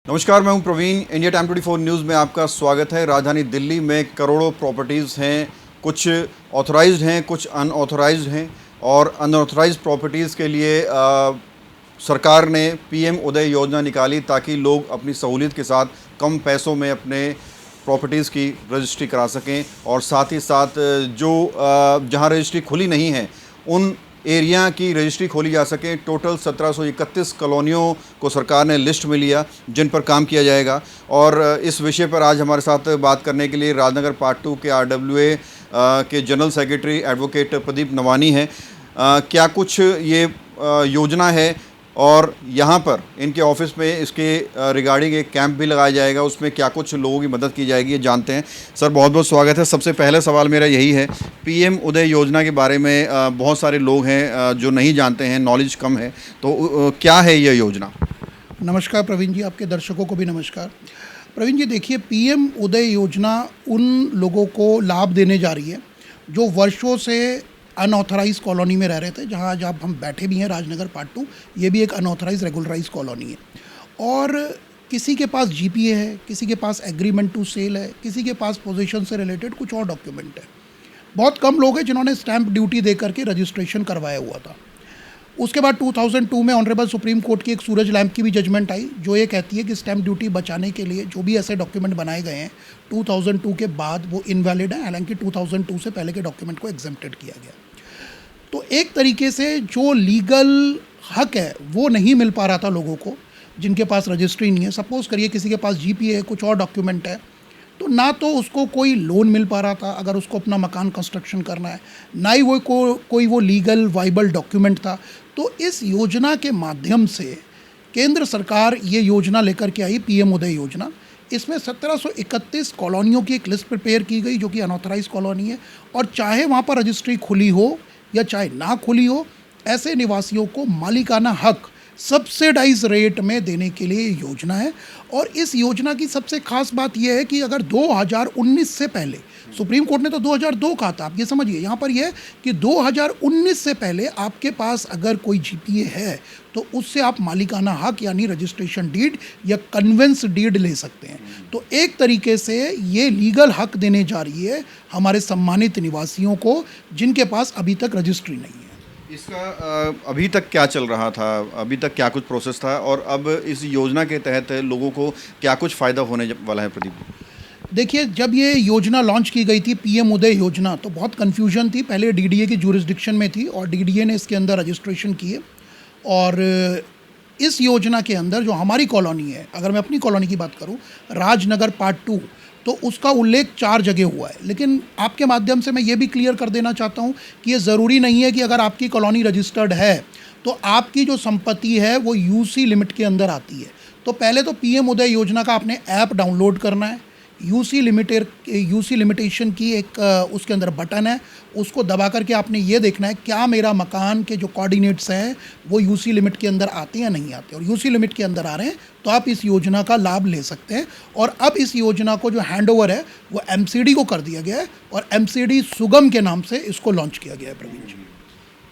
नमस्कार, मैं हूं प्रवीण। इंडिया टाइम 24 न्यूज़ में आपका स्वागत है। राजधानी दिल्ली में करोड़ों प्रॉपर्टीज़ हैं, कुछ ऑथराइज्ड हैं, कुछ अनऑथराइज्ड हैं। और अनऑथराइज्ड प्रॉपर्टीज़ के लिए सरकार ने पीएम उदय योजना निकाली ताकि लोग अपनी सहूलियत के साथ कम पैसों में अपने प्रॉपर्टीज़ की रजिस्ट्री करा सकें। और साथ ही साथ जो जहां रजिस्ट्री खुली नहीं है उन एरिया की रजिस्ट्री खोली जा सके। टोटल 1731 कॉलोनियों को सरकार ने लिस्ट में लिया जिन पर काम किया जाएगा। और इस विषय पर आज हमारे साथ बात करने के लिए राजनगर पार्ट 2 के RWA के general secretary advocate Pradeep Nawani हैं। क्या कुछ ये योजना है और यहाँ पर इनके ऑफिस में इसके रिगार्डिंग एक कैंप भी लगाया जाएगा, उसमें क्या कुछ लोगों की मदद की जाएगी, ये जानते हैं। सर, बहुत बहुत स्वागत है। सबसे पहले सवाल मेरा यही है, पीएम उदय योजना के बारे में बहुत सारे लोग हैं जो नहीं जानते हैं, नॉलेज कम है, तो क्या है ये योजना? नमस्कार प्रवीण जी, आपके दर्शकों को भी नमस्कार। प्रवीण जी, देखिए, पीएम उदय योजना उन लोगों को लाभ देने जा रही है जो वर्षों से अनऑथराइज कॉलोनी में रह रहे थे। जहां आज आप हम बैठे भी हैं, राजनगर पार्ट 2, ये भी एक अनऑथराइज रेगुलराइज कॉलोनी है। और किसी के पास जीपीए है, किसी के पास एग्रीमेंट टू सेल है, किसी के पास पोजीशन से रिलेटेड कुछ और डॉक्यूमेंट है। बहुत कम लोग हैं जिन्होंने स्टैंप ड्यूटी दे करके रजिस्ट्रेशन करवाया हुआ था। उसके बाद 2002 में ऑनरेबल सुप्रीम कोर्ट की एक सूरज लैंप की भी जजमेंट आई जो ये कहती है कि स्टैंप ड्यूटी बचाने के लिए जो भी ऐसे डॉक्यूमेंट बनाए गए हैं 2002 के बाद वो इनवैलिड है। हालांकि 2002 से पहले के डॉक्यूमेंट को एग्जेम्प्टेड किया गया। तो एक तरीके से जो लीगल हक है वो नहीं मिल पा रहा था लोगों को जिनके पास रजिस्ट्री नहीं है। सपोज़ करिए किसी के पास जीपीए है, कुछ और डॉक्यूमेंट है, तो ना तो उसको कोई लोन मिल पा रहा था अगर उसको अपना मकान कंस्ट्रक्शन करना है, ना ही वो कोई वो लीगल वाइबल डॉक्यूमेंट था। तो इस योजना के माध्यम से केंद्र सरकार ये योजना लेकर के आई, पीएम उदय योजना। इसमें 1731 कॉलोनियों की एक लिस्ट प्रिपेयर की गई जो कि अनऑथराइज कॉलोनी है। और चाहे वहाँ पर रजिस्ट्री खुली हो या चाहे ना खुली हो, ऐसे निवासियों को मालिकाना हक सब्सिडाइज रेट में देने के लिए योजना है। और इस योजना की सबसे खास बात यह है कि अगर 2019 से पहले, सुप्रीम कोर्ट ने तो 2002 कहा था, आप ये समझिए यहाँ पर यह कि 2019 से पहले आपके पास अगर कोई जीपीए है तो उससे आप मालिकाना हक यानी रजिस्ट्रेशन डीड या कन्वेंस डीड ले सकते हैं। तो एक तरीके से ये लीगल हक देने जा रही है हमारे सम्मानित निवासियों को जिनके पास अभी तक रजिस्ट्री नहीं है। इसका अभी तक क्या चल रहा था, अभी तक क्या कुछ प्रोसेस था और अब इस योजना के तहत लोगों को क्या कुछ फ़ायदा होने वाला है? प्रदीप, देखिए, जब ये योजना लॉन्च की गई थी पीएम उदय योजना, तो बहुत कन्फ्यूजन थी। पहले डीडीए की जुरिस्डिक्शन में थी और डीडीए ने इसके अंदर रजिस्ट्रेशन किए। और इस योजना के अंदर जो हमारी कॉलोनी है, अगर मैं अपनी कॉलोनी की बात करूं, राजनगर पार्ट 2, तो उसका उल्लेख 4 जगह हुआ है। लेकिन आपके माध्यम से मैं ये भी क्लियर कर देना चाहता हूं कि ये ज़रूरी नहीं है कि अगर आपकी कॉलोनी रजिस्टर्ड है तो आपकी जो संपत्ति है वो यूसी लिमिट के अंदर आती है। तो पहले तो पीएम उदय योजना का आपने ऐप डाउनलोड करना है। यूसी लिमिटेशन की एक उसके अंदर बटन है, उसको दबा करके आपने ये देखना है क्या मेरा मकान के जो कोऑर्डिनेट्स हैं वो यूसी लिमिट के अंदर आते हैं या नहीं आते। और यूसी लिमिट के अंदर आ रहे हैं तो आप इस योजना का लाभ ले सकते हैं। और अब इस योजना को जो हैंडओवर है वो एमसीडी को कर दिया गया है और एमसीडी सुगम के नाम से इसको लॉन्च किया गया है। प्रवीण जी,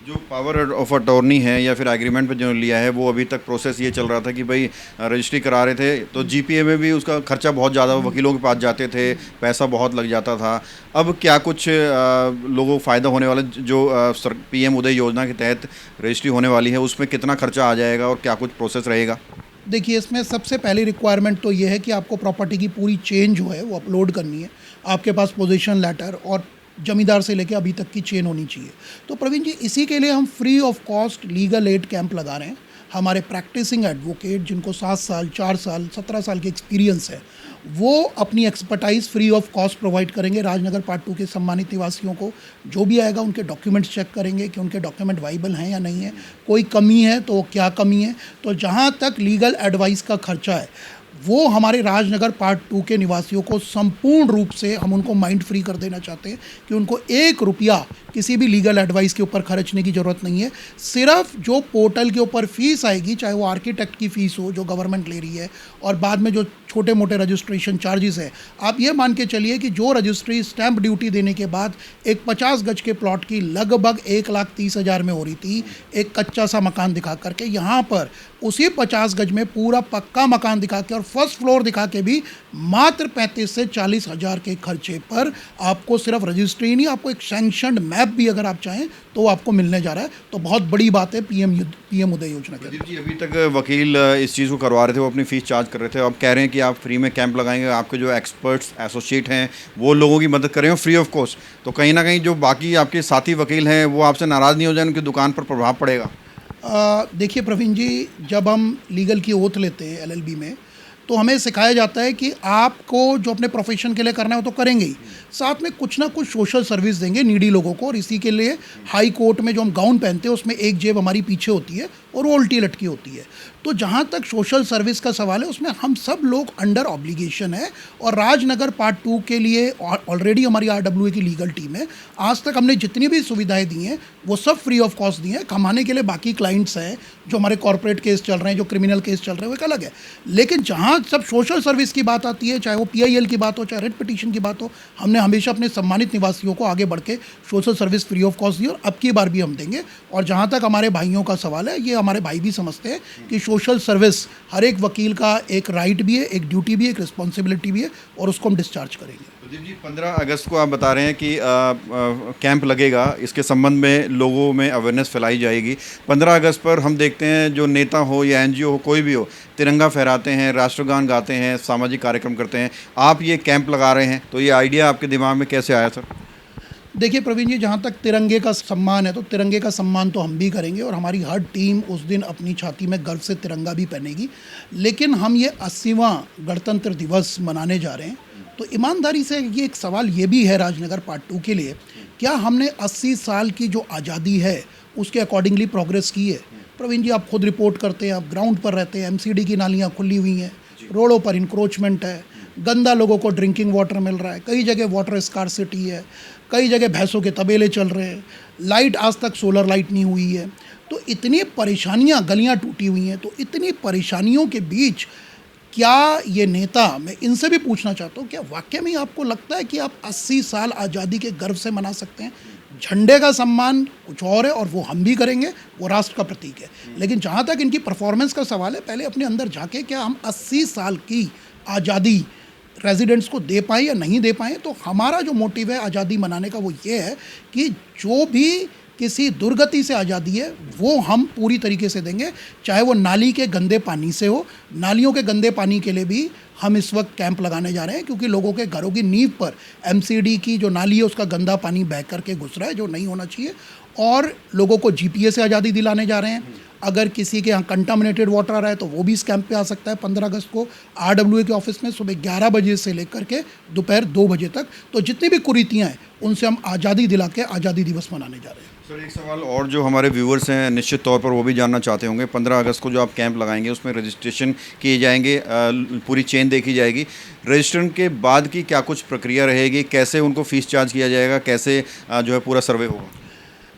जो पावर ऑफ अटॉर्नी है या फिर एग्रीमेंट पे जो लिया है वो अभी तक प्रोसेस ये चल रहा था कि भाई रजिस्ट्री करा रहे थे तो जीपीए में भी उसका खर्चा बहुत ज़्यादा, वकीलों के पास जाते थे, पैसा बहुत लग जाता था। अब क्या कुछ लोगों को फ़ायदा होने वाला जो पीएम उदय योजना के तहत रजिस्ट्री होने वाली है उसमें कितना खर्चा आ जाएगा और क्या कुछ प्रोसेस रहेगा? देखिए, इसमें सबसे पहली रिक्वायरमेंट तो ये है कि आपको प्रॉपर्टी की पूरी चेन जो है वो अपलोड करनी है। आपके पास पोजीशन लेटर और जमींदार से लेके अभी तक की चेन होनी चाहिए। तो प्रवीण जी, इसी के लिए हम free of cost legal aid camp लगा रहे हैं। हमारे प्रैक्टिसिंग एडवोकेट जिनको 7 साल, 4 साल, 17 साल की एक्सपीरियंस है, वो अपनी expertise free of cost provide करेंगे राजनगर पार्ट 2 के सम्मानित निवासियों को। जो भी आएगा उनके डॉक्यूमेंट्स चेक करेंगे कि उनके डॉक्यूमेंट वाइबल हैं या नहीं है, कोई कमी है तो क्या कमी है। तो जहाँ तक लीगल एडवाइस का खर्चा है वो हमारे राजनगर पार्ट 2 के निवासियों को संपूर्ण रूप से हम उनको माइंड फ्री कर देना चाहते हैं कि उनको 1 रुपया किसी भी लीगल एडवाइस के ऊपर खर्चने की ज़रूरत नहीं है। सिर्फ जो पोर्टल के ऊपर फीस आएगी, चाहे वो आर्किटेक्ट की फ़ीस हो जो गवर्नमेंट ले रही है, और बाद में जो छोटे मोटे रजिस्ट्रेशन चार्जेस है, आप ये मान के चलिए कि जो रजिस्ट्री स्टैंप ड्यूटी देने के बाद एक 50 गज के प्लॉट की लगभग 1,30,000 में हो रही थी, एक कच्चा सा मकान दिखा करके, यहाँ पर उसी 50 गज में पूरा पक्का मकान दिखा के और फर्स्ट फ्लोर दिखा के भी मात्र 35 से 40 हज़ार के खर्चे पर आपको सिर्फ रजिस्ट्री नहीं, आपको एक सैंक्शनड मैप भी अगर आप चाहें तो वो आपको मिलने जा रहा है। तो बहुत बड़ी बात है पीएम उदय योजना के। प्रदीप जी, अभी तक वकील इस चीज़ को करवा रहे थे, वो अपनी फ़ीस चार्ज कर रहे थे, अब कह रहे हैं कि आप फ्री में कैंप लगाएंगे, आपके जो एक्सपर्ट्स एसोसिएट हैं वो लोगों की मदद करेंगे फ्री ऑफ कॉस्ट। तो कहीं ना कहीं जो बाकी आपके साथी वकील हैं वो आपसे नाराज़ नहीं हो जाए, उनकी दुकान पर प्रभाव पड़ेगा? देखिए प्रवीण जी, जब हम लीगल की ओथ लेते हैं एलएलबी में, तो हमें सिखाया जाता है कि आपको जो अपने प्रोफेशन के लिए करना है वो तो करेंगे ही, साथ में कुछ ना कुछ सोशल सर्विस देंगे नीडी लोगों को। और इसी के लिए हाई कोर्ट में जो हम गाउन पहनते हैं उसमें एक जेब हमारी पीछे होती है और वो उल्टी लटकी होती है। तो जहाँ तक सोशल सर्विस का सवाल है उसमें हम सब लोग अंडर ऑब्लिगेशन है। और राजनगर पार्ट 2 के लिए ऑलरेडी हमारी आरडब्ल्यूए की लीगल टीम है, आज तक हमने जितनी भी सुविधाएं दी हैं वो सब फ्री ऑफ कॉस्ट दी हैं। कमाने के लिए बाकी क्लाइंट्स हैं, जो हमारे कॉर्पोरेट केस चल रहे हैं, जो क्रिमिनल केस चल रहे हैं, वो एक अलग है। लेकिन जहाँ सब सोशल सर्विस की बात आती है, चाहे वो पीआईएल की बात हो, चाहे रेड पिटीशन की बात हो, हमने हमेशा अपने सम्मानित निवासियों को आगे बढ़ के social service free of cost दी और अब की बार भी हम देंगे। और जहाँ तक हमारे भाइयों का सवाल है, ये हमारे भाई भी समझते हैं कि सोशल सर्विस हर एक वकील का एक राइट भी है, एक ड्यूटी भी है, एक रिस्पॉन्सिबिलिटी भी है, और उसको हम डिस्चार्ज करेंगे। प्रदीप जी, 15 अगस्त को आप बता रहे हैं कि कैंप लगेगा, इसके संबंध में लोगों में अवेयरनेस फैलाई जाएगी। 15 अगस्त पर हम देखते हैं जो नेता हो या एनजीओ हो, कोई भी हो, तिरंगा फहराते हैं, राष्ट्रगान गाते हैं, सामाजिक कार्यक्रम करते हैं। आप ये कैंप लगा रहे हैं तो ये आइडिया आपके दिमाग में कैसे आया सर? देखिए प्रवीण जी, जहाँ तक तिरंगे का सम्मान है तो तिरंगे का सम्मान तो हम भी करेंगे और हमारी हर टीम उस दिन अपनी छाती में गर्व से तिरंगा भी पहनेगी। लेकिन हम ये 80वां गणतंत्र दिवस मनाने जा रहे हैं, तो ईमानदारी से ये एक सवाल ये भी है राजनगर पार्ट 2 के लिए, क्या हमने 80 साल की जो आज़ादी है उसके अकॉर्डिंगली प्रोग्रेस की है? प्रवीण जी, आप खुद रिपोर्ट करते हैं, आप ग्राउंड पर रहते हैं, एमसीडी की नालियाँ खुली हुई हैं, रोडों पर इंक्रोचमेंट है, गंदा लोगों को ड्रिंकिंग वाटर मिल रहा है, कई जगह वाटर स्कार्सिटी है, कई जगह भैंसों के तबेले चल रहे हैं, लाइट आज तक सोलर लाइट नहीं हुई है। तो इतनी परेशानियां, गलियां टूटी हुई हैं, तो इतनी परेशानियों के बीच क्या ये नेता, मैं इनसे भी पूछना चाहता हूँ, क्या वाकई में आपको लगता है कि आप 80 साल आज़ादी के गर्व से मना सकते हैं? झंडे का सम्मान कुछ और है और वो हम भी करेंगे, वो राष्ट्र का प्रतीक है। लेकिन जहाँ तक इनकी परफॉर्मेंस का सवाल है, पहले अपने अंदर झांके, क्या हम 80 साल की आज़ादी रेजिडेंट्स को दे पाएँ या नहीं दे पाएँ? तो हमारा जो मोटिव है आज़ादी मनाने का वो ये है कि जो भी किसी दुर्गति से आज़ादी है वो हम पूरी तरीके से देंगे, चाहे वो नाली के गंदे पानी से हो। नालियों के गंदे पानी के लिए भी हम इस वक्त कैंप लगाने जा रहे हैं, क्योंकि लोगों के घरों की नींव पर एमसीडी की जो नाली है उसका गंदा पानी बह करके घुस रहा है, जो नहीं होना चाहिए। और लोगों को जीपीए से आज़ादी दिलाने जा रहे हैं। अगर किसी के यहाँ कंटामिनेटेड वाटर आ रहा है तो वो भी इस कैंप पे आ सकता है 15 अगस्त को आरडब्ल्यूए के ऑफिस में सुबह 11 बजे से लेकर के दोपहर 2 बजे तक। तो जितनी भी कुरीतियाँ हैं उनसे हम आज़ादी दिला के आज़ादी दिवस मनाने जा रहे हैं। सर, एक सवाल और जो हमारे व्यूअर्स हैं निश्चित तौर पर वो भी जानना चाहते होंगे, 15 अगस्त को जो आप कैंप लगाएंगे उसमें रजिस्ट्रेशन किए जाएंगे, पूरी चेन देखी जाएगी। रजिस्ट्रेशन के बाद की क्या कुछ प्रक्रिया रहेगी, कैसे उनको फ़ीस चार्ज किया जाएगा, कैसे जो है पूरा सर्वे होगा?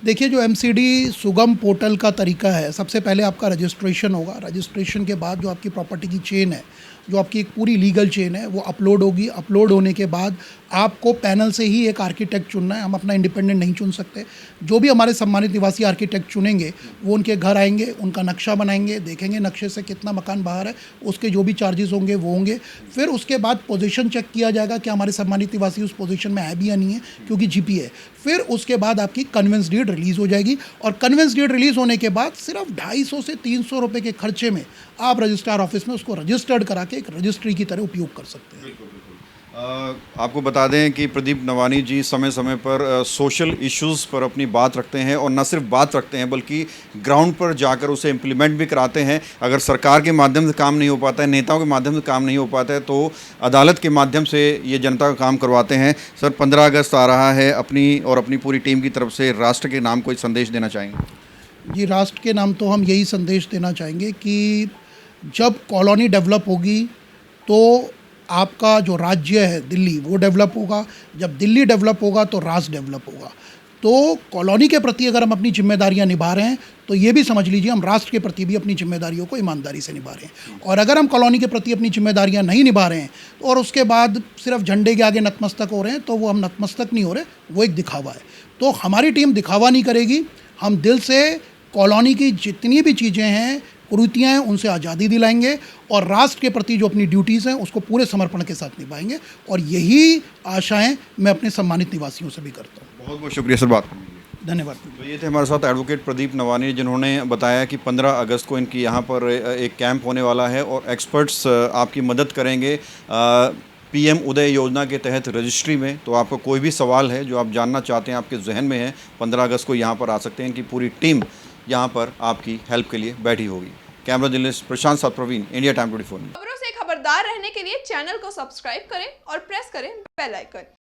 देखिए, जो एमसीडी सुगम पोर्टल का तरीका है, सबसे पहले आपका रजिस्ट्रेशन होगा। रजिस्ट्रेशन के बाद जो आपकी प्रॉपर्टी की चेन है, जो आपकी एक पूरी लीगल चेन है, वो अपलोड होगी। अपलोड होने के बाद आपको पैनल से ही एक आर्किटेक्ट चुनना है, हम अपना इंडिपेंडेंट नहीं चुन सकते। जो भी हमारे सम्मानित निवासी आर्किटेक्ट चुनेंगे वो उनके घर आएंगे, उनका नक्शा बनाएंगे, देखेंगे नक्शे से कितना मकान बाहर है, उसके जो भी चार्जेस होंगे वो होंगे। फिर उसके बाद पोजीशन चेक किया जाएगा कि हमारे सम्मानित निवासी उस पोजीशन में है भी या नहीं है, क्योंकि जीपी है। फिर उसके बाद आपकी कन्वेंस डीड रिलीज़ हो जाएगी और कन्वेंस डीड रिलीज़ होने के बाद सिर्फ 250 से 300 रुपये के खर्चे में आप रजिस्ट्रार ऑफिस में उसको रजिस्टर्ड करा के एक रजिस्ट्री की तरह उपयोग कर सकते हैं। आपको बता दें कि प्रदीप नवानी जी समय समय पर सोशल इश्यूज़ पर अपनी बात रखते हैं, और न सिर्फ बात रखते हैं बल्कि ग्राउंड पर जाकर उसे इम्प्लीमेंट भी कराते हैं। अगर सरकार के माध्यम से काम नहीं हो पाता है, नेताओं के माध्यम से काम नहीं हो पाता है, तो अदालत के माध्यम से ये जनता का काम करवाते हैं। सर, 15 अगस्त आ रहा है, अपनी पूरी टीम की तरफ से राष्ट्र के नाम कोई संदेश देना चाहेंगे? जी, राष्ट्र के नाम तो हम यही संदेश देना चाहेंगे कि जब कॉलोनी डेवलप होगी तो आपका जो राज्य है दिल्ली, वो डेवलप होगा। जब दिल्ली डेवलप होगा तो राष्ट्र डेवलप होगा। तो कॉलोनी के प्रति अगर हम अपनी जिम्मेदारियां निभा रहे हैं तो ये भी समझ लीजिए हम राष्ट्र के प्रति भी अपनी जिम्मेदारियों को ईमानदारी से निभा रहे हैं। और अगर हम कॉलोनी के प्रति अपनी जिम्मेदारियां नहीं निभा रहे हैं और उसके बाद सिर्फ झंडे के आगे नतमस्तक हो रहे हैं, तो वो हम नतमस्तक नहीं हो रहे, वो एक दिखावा है। तो हमारी टीम दिखावा नहीं करेगी, हम दिल से कॉलोनी की जितनी भी चीज़ें हैं, कुरीतियाँ हैं उनसे आज़ादी दिलाएंगे और राष्ट्र के प्रति जो अपनी ड्यूटीज़ हैं उसको पूरे समर्पण के साथ निभाएंगे। और यही आशाएं मैं अपने सम्मानित निवासियों से भी करता हूँ। बहुत बहुत शुक्रिया सर बात करने के लिए। धन्यवाद। तो ये थे हमारे साथ एडवोकेट प्रदीप नवानी, जिन्होंने बताया कि 15 अगस्त को इनकी यहाँ पर एक कैंप होने वाला है और एक्सपर्ट्स आपकी मदद करेंगे पीएम उदय योजना के तहत रजिस्ट्री में। तो आपको कोई भी सवाल है जो आप जानना चाहते हैं, आपके जहन में है, 15 अगस्त को यहाँ पर आ सकते हैं कि पूरी टीम यहाँ पर आपकी हेल्प के लिए बैठी होगी। कैमरा जर्नलिस्ट प्रशांत साथ प्रवीण, इंडिया टाइम 24 न्यूज़। खबरों से खबरदार रहने के लिए चैनल को सब्सक्राइब करें और प्रेस करें बेल आइकन।